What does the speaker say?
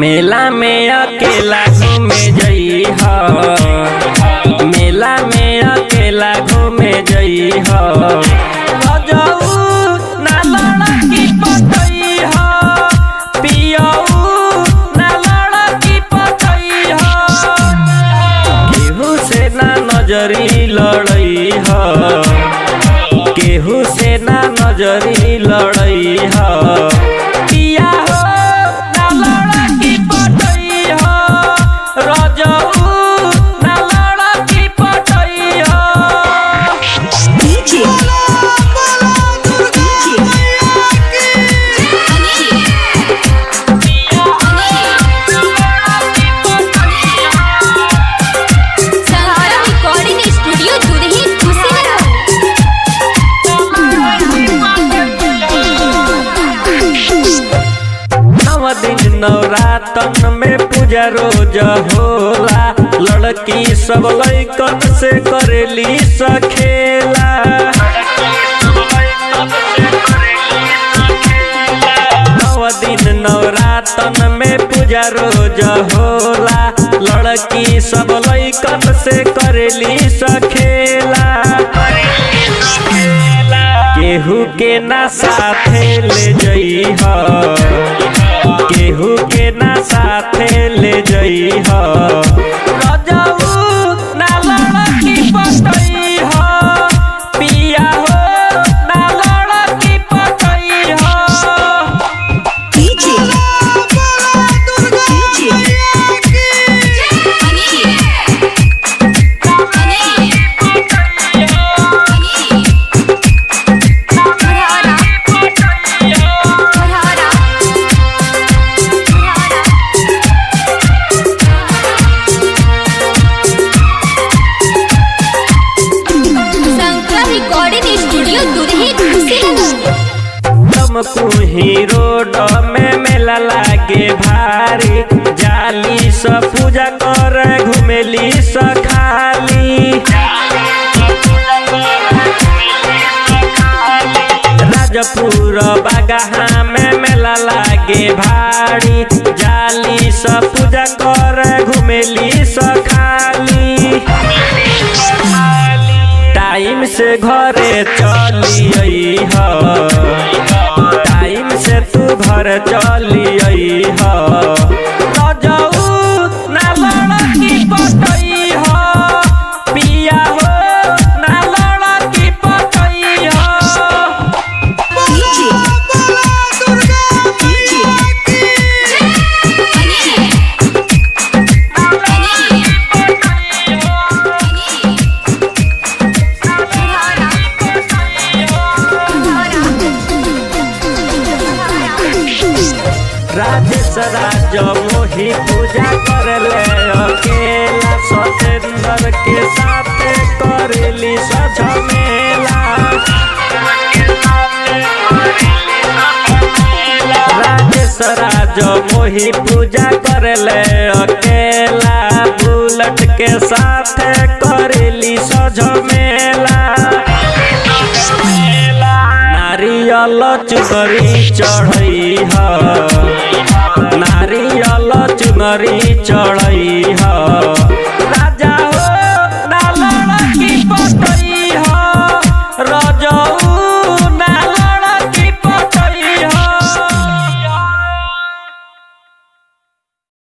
मेला में अकेला घूमे जइह, मेला में अकेला घूमे जइह। रजऊ ना लड़की पटइह, पियऊ ना लड़की पटइह। केहू से ना नजरी लड़इह, केहू से ना नजरी लड़इह। नवरातन में पूजा रोज होला, लड़की सब लइकन से करेली सखेला। नौ दिन नवरातन में पूजा रोज होला, लड़की सब लइकन से करेली सखेला। केहू के ना साथे ले जइह, केहू के ना साथे ले जइह। रजऊ ना लड़की पटइह, पिया हो ना लड़की पटइह। तुमकुही रोड में मेला लागे भारी, जाली स पूजा कर घुमेली स खाली। राजपुर बागहा में मेला लागे भारी, जाली स पूजा कर घुमेली स खाली। टाइम से घरे चली अइह, टाइम से तू घर चली अइह। रजऊ ना लड़की पटइह, पिया हो ना लड़की पटइह। राजेश राज मोही पूजा करले अकेला, सतेंद्र के साथ करेली सझमेला। राजेश राज मोही पूजा करले अकेला, बुलेट के साथ करेली सझमेला। नारियल चुनरी चढ़इह, नारियल चुनरी चढ़इह।